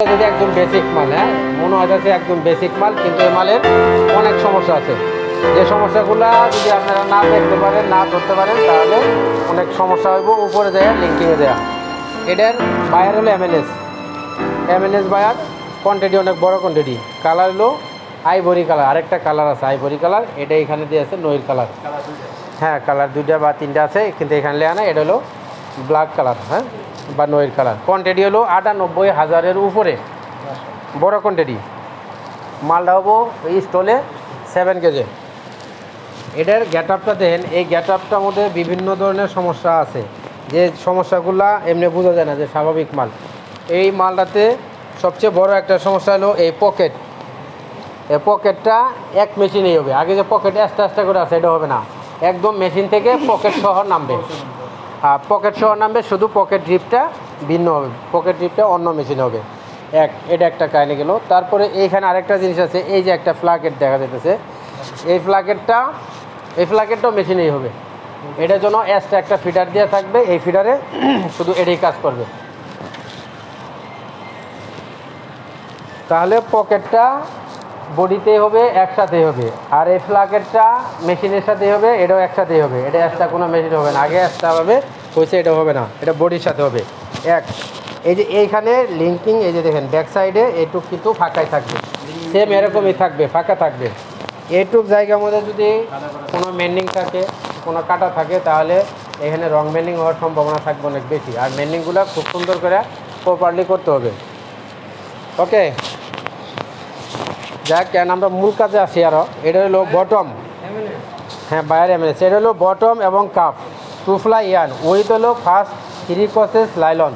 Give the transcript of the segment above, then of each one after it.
যদি একদম বেসিক মাল, হ্যাঁ মনে হচ্ছে একদম বেসিক মাল, কিন্তু এই মালের অনেক সমস্যা আছে। যে সমস্যাগুলো যদি আপনারা না দেখতে পারেন, না ধরতে পারেন, তাহলে অনেক সমস্যা হইব। উপরে দেয়া লিঙ্কিংয়ে দেয়া। এটার বায়ার হলো এমএনএস বায়ার। কোয়ান্টিটি অনেক বড় কোয়ান্টিটি। কালার হলো আইভরি কালার। আরেকটা কালার আছে আইভরি কালার, এটা এখানে দিয়ে আছে নইল কালার। হ্যাঁ, কালার 2টা বা 3টা আছে, কিন্তু এখানে লেয়া না। এটা হলো ব্ল্যাক কালার, হ্যাঁ, বা নইল কালার। কোয়ান্টিটি হলো 98,000-এর উপরে, বড় কোয়ান্টিটি। মালটা হবো এই স্টলে 7 কেজি। এটার গেট আপটা দেখেন। এই গেট আপটার মধ্যে বিভিন্ন ধরনের সমস্যা আছে, যে সমস্যাগুলো এমনি বোঝা যায় না যে স্বাভাবিক মাল। এই মালটাতে সবচেয়ে বড় একটা সমস্যা হলো এই পকেট। এই পকেটটা এক মেশিনেই হবে। আগে যে পকেট আস্তে আস্তে করে আছে, এটা হবে না। একদম মেশিন থেকে পকেট সহ নামবে। আর পকেট সহ নামবে, শুধু পকেট ড্রিপটা ভিন্ন হবে। পকেট ড্রিপটা অন্য মেশিনে হবে। এটা একটা কাহিনি গেল। তারপরে এইখানে আরেকটা জিনিস আছে, এই যে একটা ফ্ল্যাকেট দেখা যাইতেছে, এই ফ্ল্যাকেটটাও মেশিনেই হবে। এটার জন্য এক্সট্রা একটা ফিডার দেওয়া থাকবে। এই ফিডারে শুধু এটাই কাজ করবে। তাহলে পকেটটা বডিতেই হবে, একসাথেই হবে। আর এই ফ্ল্যাকেটটা মেশিনের সাথেই হবে, এটাও একসাথেই হবে। এটা এক্সট্রা কোনো মেশিন হবে না। আগে এক্সট্রা হবে হয়েছে, এটা হবে না, এটা বডির সাথে হবে এক। এই যে এইখানে লিঙ্কিং, এই যে দেখেন ব্যাক সাইডে এইটুক কিন্তু ফাঁকাই থাকবে, সেম এরকমই থাকবে, ফাঁকা থাকবে। এইটুক জায়গার মধ্যে যদি কোনো মেন্ডিং থাকে, কোনো কাটা থাকে, তাহলে এখানে রং মেন্ডিং হওয়ার সম্ভাবনা থাকবে অনেক বেশি। আর মেন্ডিংগুলো খুব সুন্দর করে প্রপারলি করতে হবে। ওকে, যাক, কেন আমরা মূল কাজে আসি আরও। এটা হলো বটম, হ্যাঁ বায়ার এমএনএস। এটা হলো বটম এবং কাপ 2 ফ্লাই ইয়ান উইথ হলো first 3 crosses nylon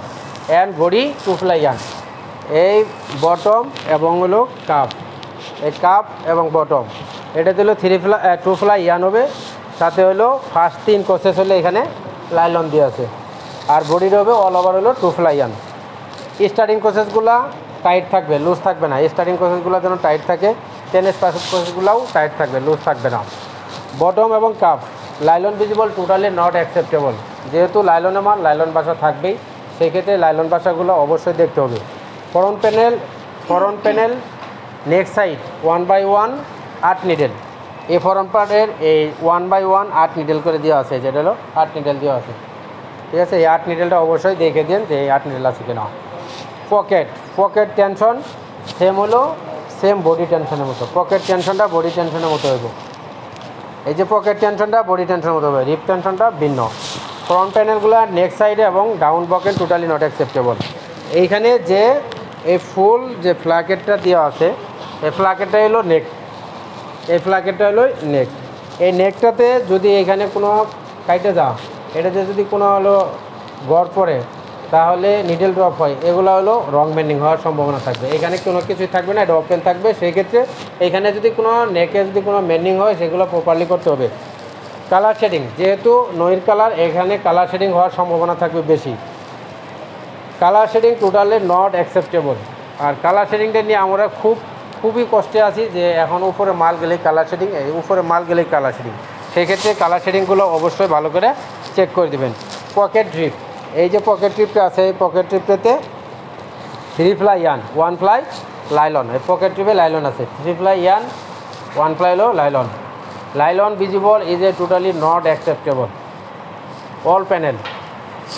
and body 2 ply yarn. এই বটম এবং হলো কাপ, এই কাপ এবং বটম, এটা হলো 2 ফ্লাই ইয়ান হবে। সাথে হলো ফার্স্ট 3 ক্রসেস হলে এখানে লাইলন দিয়ে আছে। আর বডির হবে অল ওভার হলো 2 ফ্লাই ইয়ান। স্টার্টিং প্রসেসগুলো টাইট থাকবে, লুজ থাকবে না। স্টার্টিং প্রসেসগুলো যেন টাইট থাকে, টেনিস প্রসেসগুলোও টাইট থাকবে, লুজ থাকবে না। বটম এবং cup nylon visible totally not acceptable. যেহেতু লাইলনের মাল, লাইলন বাসা থাকবেই, সেক্ষেত্রে লাইলন বাসাগুলো অবশ্যই দেখতে হবে। ফ্রন্ট প্যানেল নেক সাইড 1/1 8 নিডেল। এই ফ্রন্ট পার্টের এই 1/1 8 নিডেল করে দেওয়া আছে, যেটা হলো 8 নিডেল দেওয়া আছে, ঠিক আছে। এই 8 নিডেলটা অবশ্যই দেখে দিন যে এই 8 নিডেল আছে কিনা। পকেট টেনশন সেম বডি টেনশনের মতো। পকেট টেনশনটা বডি টেনশনের মতো হইব। এই যে পকেট টেনশনটা বডি টেনশনের মতো হবে, রিপ টেনশনটা ভিন্ন। ফ্রন্ট প্যানেলগুলো নেক সাইডে এবং down pocket totally not acceptable. এইখানে যে এই ফুল যে ফ্ল্যাকেটটা দেওয়া আছে, এই ফ্ল্যাকেটটা হলো নেক। এই ফ্ল্যাকেটটা হলো নেক। এই নেকটাতে যদি এখানে কোনো কাইটে যাও, এটাতে যদি কোনো হলো গড় পড়ে, তাহলে নিডেল ড্রপ হয়, এগুলো হলো রং বেন্ডিং হওয়ার সম্ভাবনা থাকবে। এখানে কোনো কিছুই থাকবে না, এটা ওপেন থাকবে। সেই ক্ষেত্রে এখানে যদি কোনো নেকে যদি কোনো বেন্ডিং হয়, সেগুলো প্রপারলি করতে হবে। কালার শেডিং, যেহেতু নইর কালার, এখানে কালার শেডিং হওয়ার সম্ভাবনা থাকবে বেশি। Colour shading totally not acceptable. আর কালার শেডিংটা নিয়ে আমরা খুবই কষ্টে আছি, যে এখন উপরে মাল গেলেই কালার শেডিং, উপরে মাল গেলেই কালার শেডিং। সেই ক্ষেত্রে কালার শেডিংগুলো অবশ্যই ভালো করে চেক করে দেবেন। পকেট ড্রিপ, এই যে পকেট ট্রিপটা আছে, এই পকেট ট্রিপটাতে 3 ফ্লাই ইয়ান 1 ফ্লাই লাইলন। এই পকেট ট্রিপে লাইলন আছে, 3 ফ্লাই ইয়ান 1 ফ্লাই হলো nylon visible is a totally not acceptable. All panel,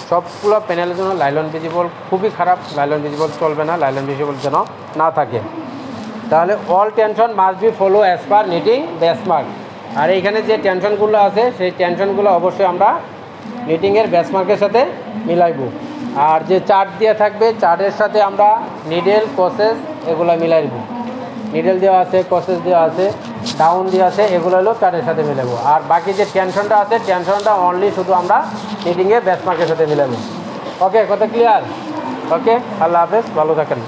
সবগুলো প্যানেলের জন্য লাইলন ভিজিবল খুবই খারাপ। লাইলন ভিজিবল চলবে না, লাইলন ভিজিবল যেন না থাকে। তাহলে all tension must be follow as per knitting benchmark. আর এইখানে যে টেনশনগুলো আছে, সেই টেনশনগুলো অবশ্যই আমরা নিটিংয়ের বেসমার্কের সাথে মিলাইব। আর যে চার্ট দিয়ে থাকবে, চার্টের সাথে আমরা নিডেল প্রসেস এগুলো মিলাইব। নিডেল দেওয়া আছে, প্রসেস দেওয়া আছে, ডাউন দেওয়া আছে, এগুলো হলো চার্টের সাথে মিলাবো। আর বাকি যে টেনশনটা আছে, টেনশনটা অনলি শুধু আমরা নিটিংয়ের বেসমার্কের সাথে মিলাবো। ওকে, কথা ক্লিয়ার? ওকে, আল্লাহ হাফেজ, ভালো থাকেন।